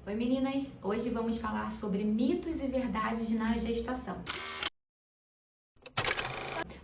Oi meninas, hoje vamos falar sobre mitos e verdades na gestação.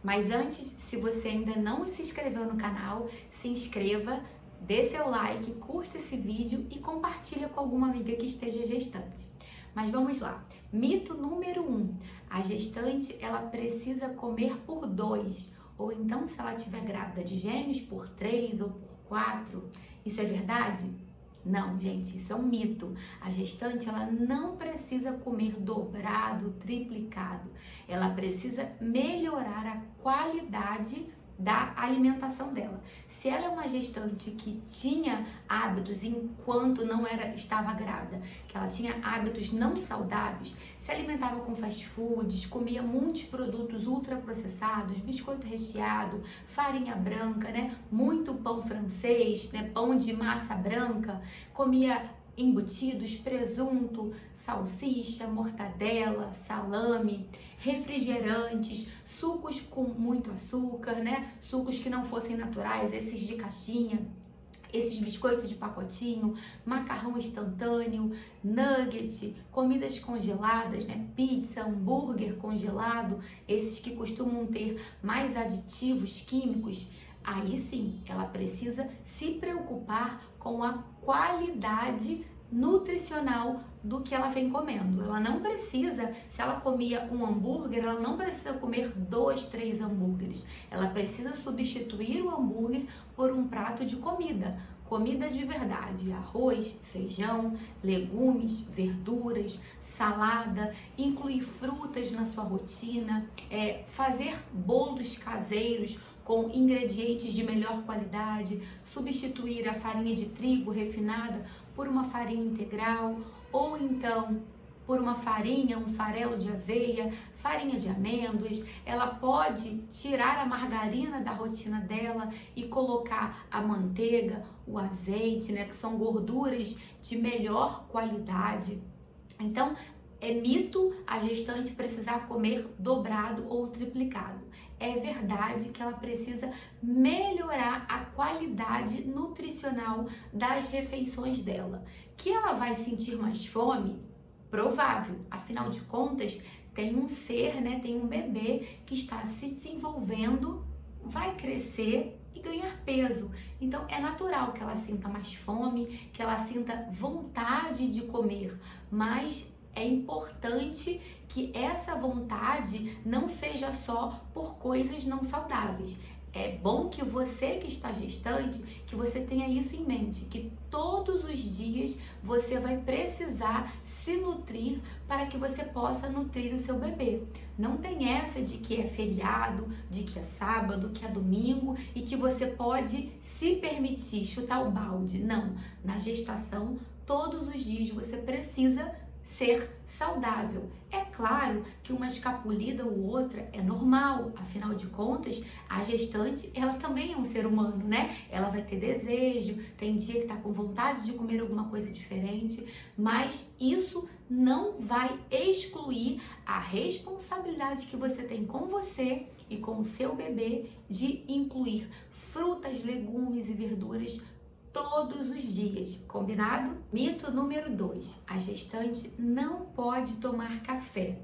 Mas antes, se você ainda não se inscreveu no canal, se inscreva, dê seu like, curta esse vídeo e compartilha com alguma amiga que esteja gestante. Mas vamos lá, mito número 1, a gestante ela precisa comer por 2, ou então se ela estiver grávida de gêmeos por 3 ou por 4, isso é verdade? Não, gente, isso é um mito. A gestante, ela não precisa comer dobrado, triplicado. Ela precisa melhorar a qualidade da alimentação dela. Se ela é uma gestante que tinha hábitos enquanto estava grávida, que ela tinha hábitos não saudáveis, se alimentava com fast foods, comia muitos produtos ultraprocessados, biscoito recheado, farinha branca, muito pão francês, pão de massa branca, comia embutidos, presunto, salsicha, mortadela, salame, refrigerantes, sucos com muito açúcar, sucos que não fossem naturais, esses de caixinha, esses biscoitos de pacotinho, macarrão instantâneo, nugget, comidas congeladas, pizza, hambúrguer congelado, esses que costumam ter mais aditivos químicos. Aí sim, ela precisa se preocupar com a qualidade nutricional do que ela vem comendo. Ela não precisa, se ela comia um hambúrguer, ela não precisa comer 2, 3 hambúrgueres. Ela precisa substituir o hambúrguer por um prato de comida. Comida de verdade, arroz, feijão, legumes, verduras, salada, incluir frutas na sua rotina, fazer bolos caseiros com ingredientes de melhor qualidade, substituir a farinha de trigo refinada por uma farinha integral, ou então por uma farinha, um farelo de aveia, farinha de amêndoas. Ela pode tirar a margarina da rotina dela e colocar a manteiga, o azeite, que são gorduras de melhor qualidade. Então, é mito a gestante precisar comer dobrado ou triplicado. É verdade que ela precisa melhorar a qualidade nutricional das refeições dela. Que ela vai sentir mais fome? Provável. Afinal de contas, tem um ser, tem um bebê que está se desenvolvendo, vai crescer e ganhar peso. Então é natural que ela sinta mais fome, que ela sinta vontade de comer, mas é importante que essa vontade não seja só por coisas não saudáveis. É bom que você que está gestante, que você tenha isso em mente, que todos os dias você vai precisar se nutrir para que você possa nutrir o seu bebê. Não tem essa de que é feriado, de que é sábado, que é domingo e que você pode se permitir chutar o balde. Não, na gestação, todos os dias você precisa ser saudável. É claro que uma escapulida ou outra é normal, afinal de contas, a gestante, ela também é um ser humano, Ela vai ter desejo, tem dia que tá com vontade de comer alguma coisa diferente, mas isso não vai excluir a responsabilidade que você tem com você e com o seu bebê de incluir frutas, legumes e verduras todos os dias, combinado? Mito número 2, a gestante não pode tomar café.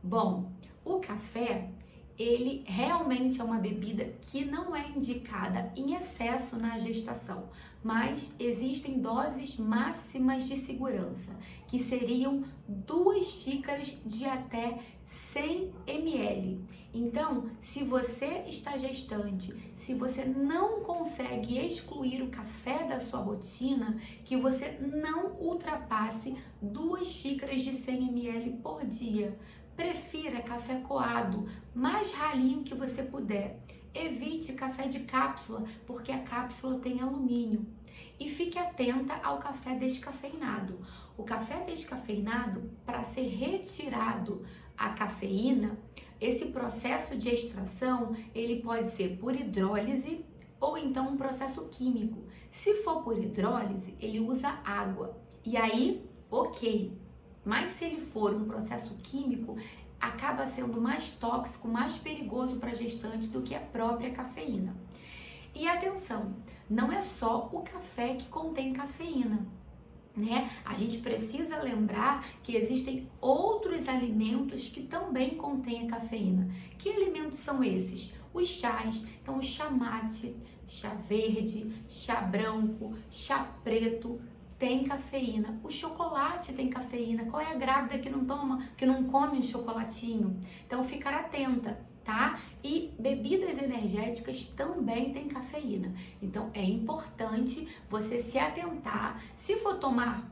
Bom, o café, ele realmente é uma bebida que não é indicada em excesso na gestação, mas existem doses máximas de segurança, que seriam 2 xícaras de até 100 ml. Então, se você está gestante, se você não consegue excluir o café da sua rotina, que você não ultrapasse 2 xícaras de 100 ml por dia. Prefira café coado, mais ralinho que você puder. Evite café de cápsula, porque a cápsula tem alumínio. E fique atenta ao café descafeinado. O café descafeinado, para ser retirado a cafeína, esse processo de extração, ele pode ser por hidrólise ou então um processo químico. Se for por hidrólise, ele usa água. E aí, ok. Mas se ele for um processo químico, acaba sendo mais tóxico, mais perigoso para a gestante do que a própria cafeína. E atenção, não é só o café que contém cafeína. né? A gente precisa lembrar que existem outros alimentos que também contêm a cafeína. Que alimentos são esses? Os chás, então o chá mate, chá verde, chá branco, chá preto tem cafeína. O chocolate tem cafeína. Qual é a grávida que não toma, que não come um chocolatinho? Então ficar atenta, tá? E bebidas energéticas também têm cafeína. Então é importante você se atentar. Se for tomar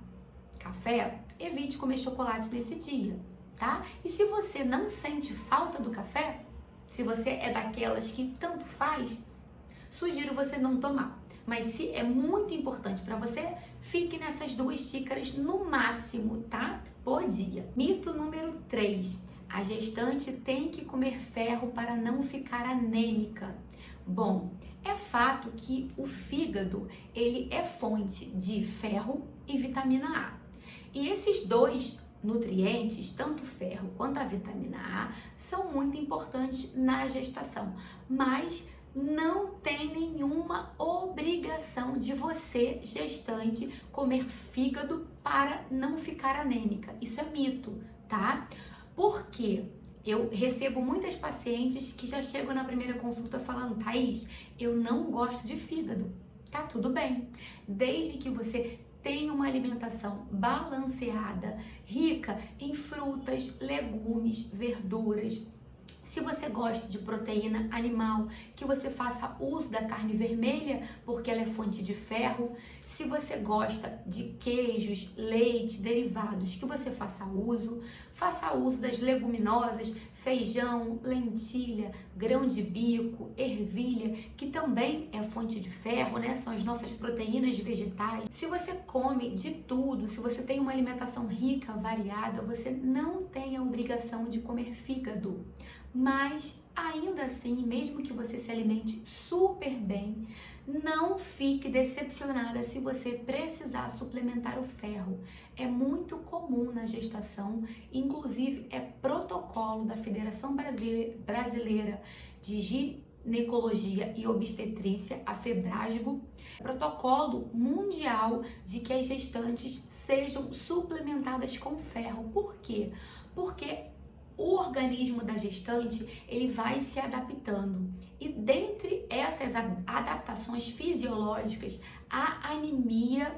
café, evite comer chocolate nesse dia, tá? E se você não sente falta do café, se você é daquelas que tanto faz, sugiro você não tomar. Mas se é muito importante para você, fique nessas 2 xícaras no máximo, tá? Por dia. Mito número 3. A gestante tem que comer ferro para não ficar anêmica. Bom, é fato que o fígado, ele é fonte de ferro e vitamina A. E esses 2 nutrientes, tanto o ferro quanto a vitamina A, são muito importantes na gestação, mas não tem nenhuma obrigação de você, gestante, comer fígado para não ficar anêmica. Isso é mito, tá? Porque eu recebo muitas pacientes que já chegam na primeira consulta falando: Thaís, eu não gosto de fígado. Tá tudo bem, desde que você tenha uma alimentação balanceada, rica em frutas, legumes, verduras. Se você gosta de proteína animal, que você faça uso da carne vermelha, porque ela é fonte de ferro. Se você gosta de queijos, leite, derivados, que você faça uso das leguminosas, feijão, lentilha, grão de bico, ervilha, que também é fonte de ferro, né? São as nossas proteínas vegetais. Se você come de tudo, se você tem uma alimentação rica, variada, você não tem a obrigação de comer fígado. Mas ainda assim, mesmo que você se alimente super bem, não fique decepcionada se você precisar suplementar o ferro. É muito comum na gestação, inclusive é protocolo da Federação Brasileira de Ginecologia e Obstetrícia, a FEBRASGO, protocolo mundial de que as gestantes sejam suplementadas com ferro. Por quê? Porque o organismo da gestante, ele vai se adaptando. E dentre essas adaptações fisiológicas, a anemia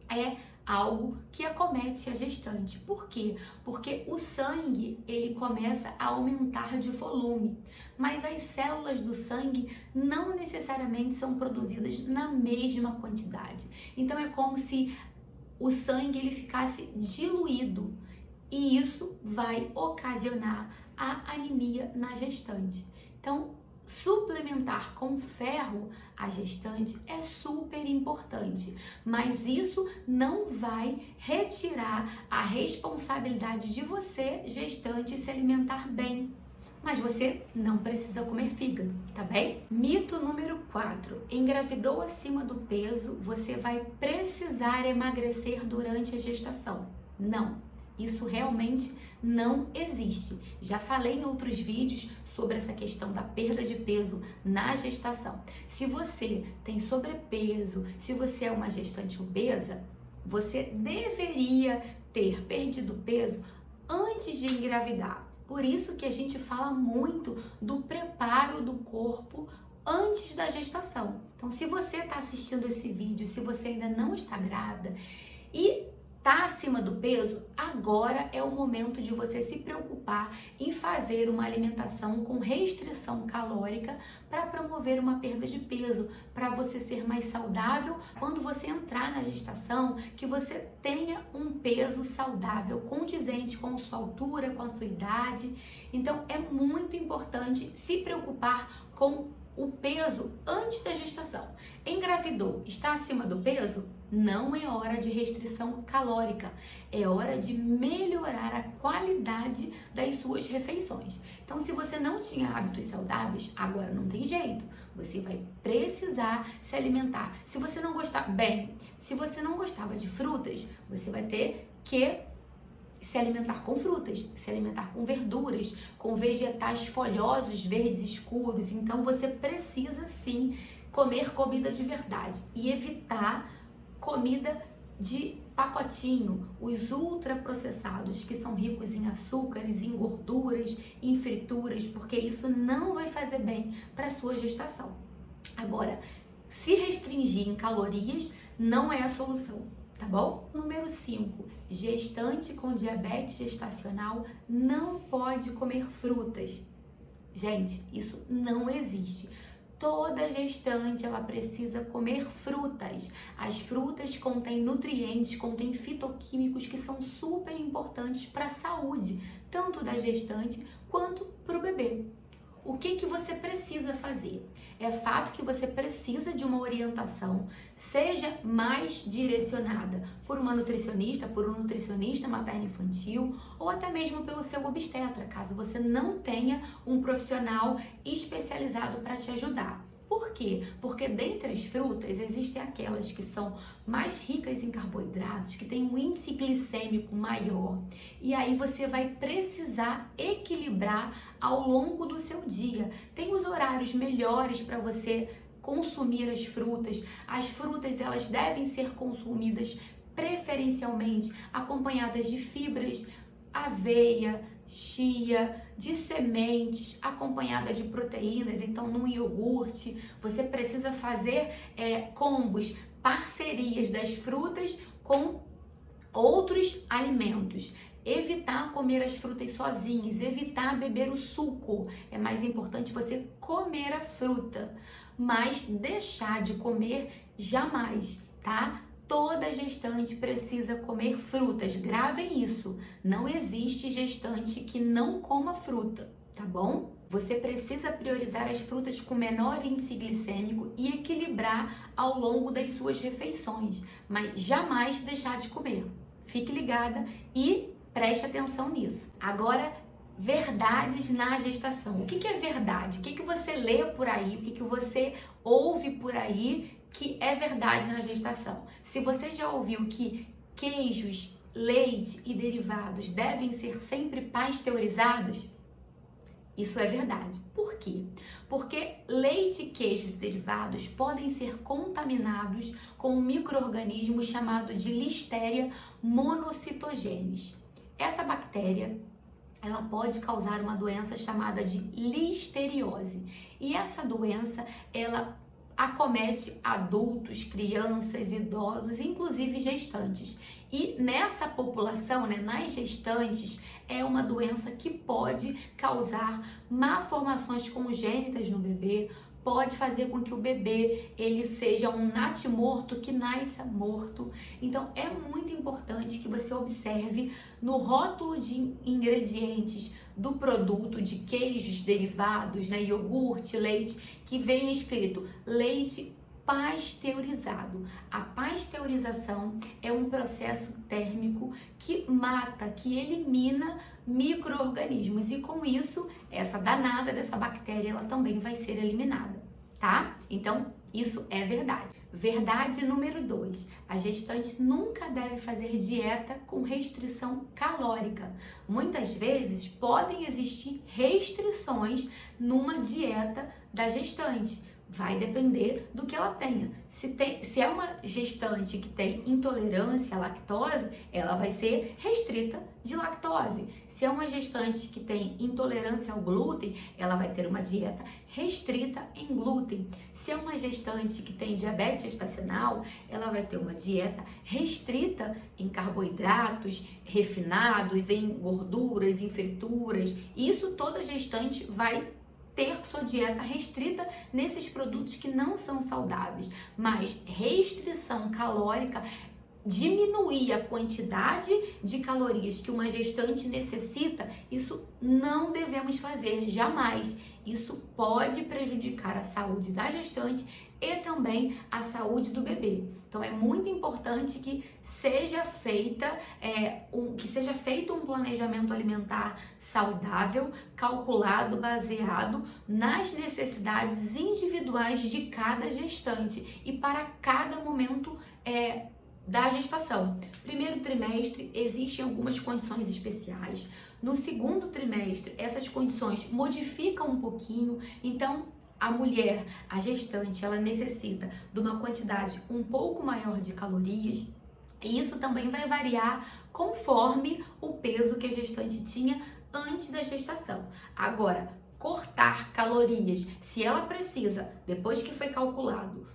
é algo que acomete a gestante. Por quê? Porque o sangue, ele começa a aumentar de volume, mas as células do sangue não necessariamente são produzidas na mesma quantidade. Então é como se o sangue ele ficasse diluído. E isso vai ocasionar a anemia na gestante. Então, suplementar com ferro a gestante é super importante, mas isso não vai retirar a responsabilidade de você, gestante, se alimentar bem. Mas você não precisa comer fígado, tá bem? Mito número 4. Engravidou acima do peso, você vai precisar emagrecer durante a gestação. Não. Isso realmente não existe. Já falei em outros vídeos sobre essa questão da perda de peso na gestação. Se você tem sobrepeso, se você é uma gestante obesa, você deveria ter perdido peso antes de engravidar. Por isso que a gente fala muito do preparo do corpo antes da gestação. Então, se você está assistindo esse vídeo, se você ainda não está grávida e está acima do peso, agora é o momento de você se preocupar em fazer uma alimentação com restrição calórica para promover uma perda de peso, para você ser mais saudável quando você entrar na gestação, que você tenha um peso saudável, condizente com a sua altura, com a sua idade. Então é muito importante se preocupar com o peso antes da gestação. Engravidou, está acima do peso? Não é hora de restrição calórica, é hora de melhorar a qualidade das suas refeições. Então, se você não tinha hábitos saudáveis, agora não tem jeito, você vai precisar se alimentar. Se você não gostava de frutas, você vai ter que se alimentar com frutas, se alimentar com verduras, com vegetais folhosos, verdes escuros. Então você precisa sim comer comida de verdade e evitar comida de pacotinho, os ultraprocessados, que são ricos em açúcares, em gorduras, em frituras, porque isso não vai fazer bem para a sua gestação. Agora, se restringir em calorias não é a solução, tá bom? Número 5, gestante com diabetes gestacional não pode comer frutas. Gente, isso não existe. Toda gestante, ela precisa comer frutas. As frutas contêm nutrientes, contêm fitoquímicos que são super importantes para a saúde, tanto da gestante quanto para o bebê. O que você precisa fazer? É fato que você precisa de uma orientação, seja mais direcionada por uma nutricionista, por um nutricionista materno-infantil ou até mesmo pelo seu obstetra, caso você não tenha um profissional especializado para te ajudar. Por quê? Porque dentre as frutas existem aquelas que são mais ricas em carboidratos, que têm um índice glicêmico maior. E aí você vai precisar equilibrar ao longo do seu dia. Tem os horários melhores para você consumir as frutas. As frutas, elas devem ser consumidas preferencialmente acompanhadas de fibras, aveia, chia, de sementes, acompanhada de proteínas. Então, no iogurte, você precisa fazer combos, parcerias das frutas com outros alimentos. Evitar comer as frutas sozinhas, evitar beber o suco. É mais importante você comer a fruta, mas deixar de comer jamais, tá? Toda gestante precisa comer frutas. Gravem isso. Não existe gestante que não coma fruta, tá bom? Você precisa priorizar as frutas com menor índice glicêmico e equilibrar ao longo das suas refeições, mas jamais deixar de comer. Fique ligada e preste atenção nisso. Agora, verdades na gestação. O que é verdade? O que você lê por aí? O que você ouve por aí que é verdade na gestação? Se você já ouviu que queijos, leite e derivados devem ser sempre pasteurizados, isso é verdade. Por quê? Porque leite, queijos e derivados podem ser contaminados com um micro-organismo chamado de Listeria monocytogenes. Essa bactéria, ela pode causar uma doença chamada de listeriose. E essa doença, ela acomete adultos, crianças, idosos, inclusive gestantes. E nessa população, nas gestantes, é uma doença que pode causar malformações congênitas no bebê, pode fazer com que o bebê ele seja um natimorto que nasça morto. Então é muito importante que você observe no rótulo de ingredientes do produto, de queijos, derivados, iogurte, leite, que venha escrito leite pasteurizado. A pasteurização é um processo térmico que mata, que elimina micro-organismos e com isso, essa danada dessa bactéria, ela também vai ser eliminada, tá? Então, isso é verdade. Verdade número 2, a gestante nunca deve fazer dieta com restrição calórica. Muitas vezes podem existir restrições numa dieta da gestante. Vai depender do que ela tenha. Se é uma gestante que tem intolerância à lactose, ela vai ser restrita de lactose. Se é uma gestante que tem intolerância ao glúten, ela vai ter uma dieta restrita em glúten. Se é uma gestante que tem diabetes gestacional, ela vai ter uma dieta restrita em carboidratos refinados, em gorduras, em frituras. Isso toda gestante vai ter sua dieta restrita nesses produtos que não são saudáveis, mas restrição calórica, diminuir a quantidade de calorias que uma gestante necessita, isso não devemos fazer jamais. Isso pode prejudicar a saúde da gestante e também a saúde do bebê. Então é muito importante que seja feito um planejamento alimentar saudável, calculado, baseado nas necessidades individuais de cada gestante e para cada momento da gestação. Primeiro trimestre existem algumas condições especiais. No segundo trimestre, essas condições modificam um pouquinho, então a mulher, a gestante, ela necessita de uma quantidade um pouco maior de calorias. E isso também vai variar conforme o peso que a gestante tinha antes da gestação. Agora, cortar calorias, se ela precisa, depois que foi calculado,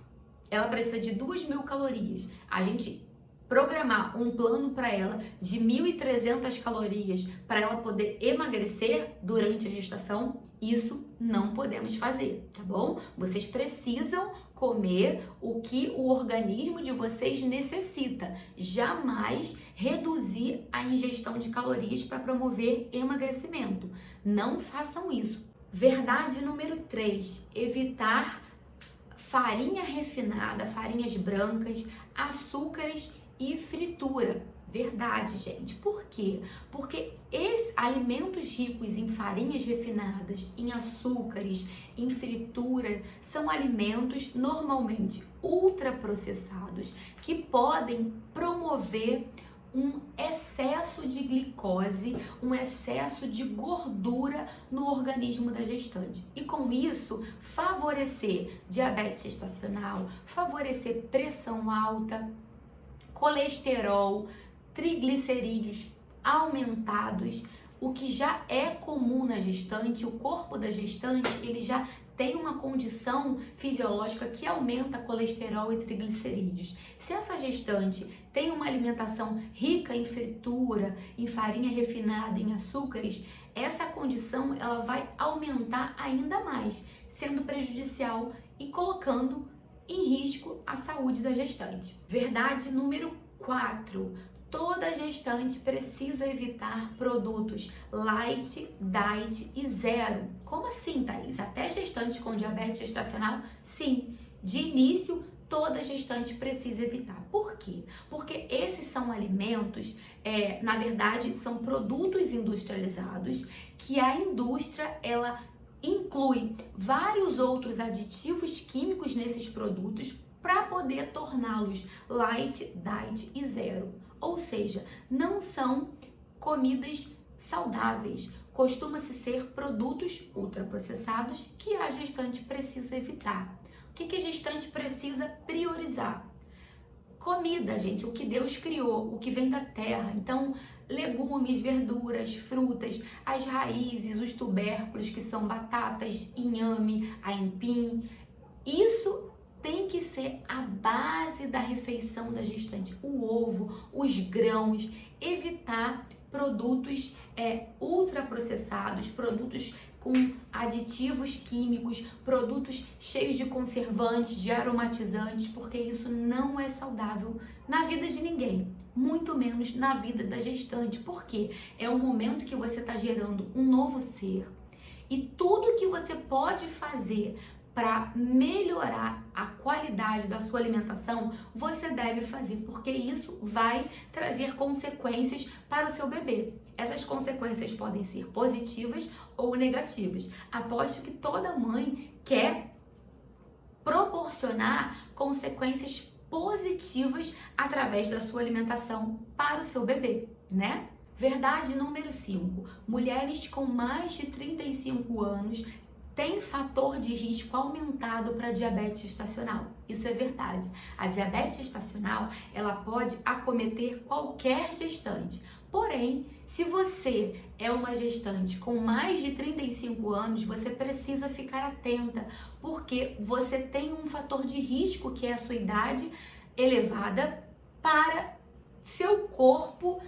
ela precisa de 2.000 calorias, a gente programar um plano para ela de 1.300 calorias para ela poder emagrecer durante a gestação, isso não podemos fazer, tá bom? Vocês precisam comer o que o organismo de vocês necessita, jamais reduzir a ingestão de calorias para promover emagrecimento. Não façam isso. Verdade número 3, evitar farinha refinada, farinhas brancas, açúcares e fritura. Verdade, gente. Por quê? Porque alimentos ricos em farinhas refinadas, em açúcares, em fritura, são alimentos normalmente ultraprocessados que podem promover um excesso de glicose, um excesso de gordura no organismo da gestante. E com isso, favorecer diabetes gestacional, favorecer pressão alta, colesterol, triglicerídeos aumentados, o que já é comum na gestante. O corpo da gestante, ele já tem uma condição fisiológica que aumenta colesterol e triglicerídeos. Se essa gestante tem uma alimentação rica em fritura, em farinha refinada, em açúcares, essa condição ela vai aumentar ainda mais, sendo prejudicial e colocando em risco a saúde da gestante. Verdade número 4. Toda gestante precisa evitar produtos light, diet e zero. Como assim, Thaís? Até gestante com diabetes gestacional? Sim, de início toda gestante precisa evitar. Por quê? Porque esses são alimentos, na verdade, são produtos industrializados que a indústria, ela inclui vários outros aditivos químicos nesses produtos para poder torná-los light, diet e zero. Ou seja, não são comidas saudáveis. Costuma-se ser produtos ultraprocessados que a gestante precisa evitar. O que a gestante precisa priorizar? Comida, gente, o que Deus criou, o que vem da terra. Então, legumes, verduras, frutas, as raízes, os tubérculos, que são batatas, inhame, aipim. Isso tem que ser a base da refeição da gestante. O ovo, os grãos, evitar produtos ultraprocessados, produtos com aditivos químicos, produtos cheios de conservantes, de aromatizantes, porque isso não é saudável na vida de ninguém, muito menos na vida da gestante, porque é o momento que você está gerando um novo ser e tudo que você pode fazer para melhorar a qualidade da sua alimentação, você deve fazer, porque isso vai trazer consequências para o seu bebê. Essas consequências podem ser positivas ou negativas. Aposto que toda mãe quer proporcionar consequências positivas através da sua alimentação para o seu bebê, né? Verdade número 5. Mulheres com mais de 35 anos tem fator de risco aumentado para diabetes gestacional. Isso é verdade. A diabetes gestacional, ela pode acometer qualquer gestante. Porém, se você é uma gestante com mais de 35 anos, você precisa ficar atenta, porque você tem um fator de risco, que é a sua idade elevada, para seu corpo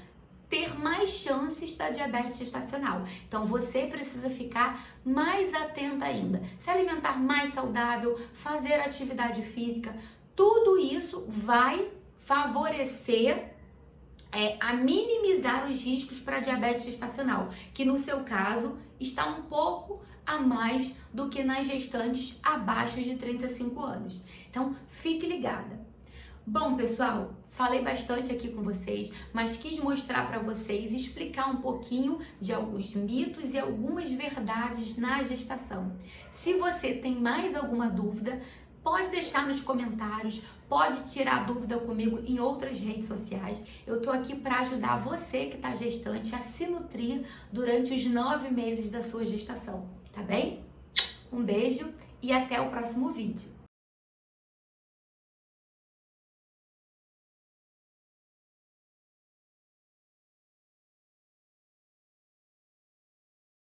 ter mais chances da diabetes gestacional. Então você precisa ficar mais atenta ainda. Se alimentar mais saudável, fazer atividade física, tudo isso vai favorecer a minimizar os riscos para diabetes gestacional, que no seu caso está um pouco a mais do que nas gestantes abaixo de 35 anos. Então fique ligada. Bom, pessoal, falei bastante aqui com vocês, mas quis mostrar para vocês, explicar um pouquinho de alguns mitos e algumas verdades na gestação. Se você tem mais alguma dúvida, pode deixar nos comentários, pode tirar dúvida comigo em outras redes sociais. Eu tô aqui para ajudar você que está gestante a se nutrir durante os 9 meses da sua gestação, tá bem? Um beijo e até o próximo vídeo.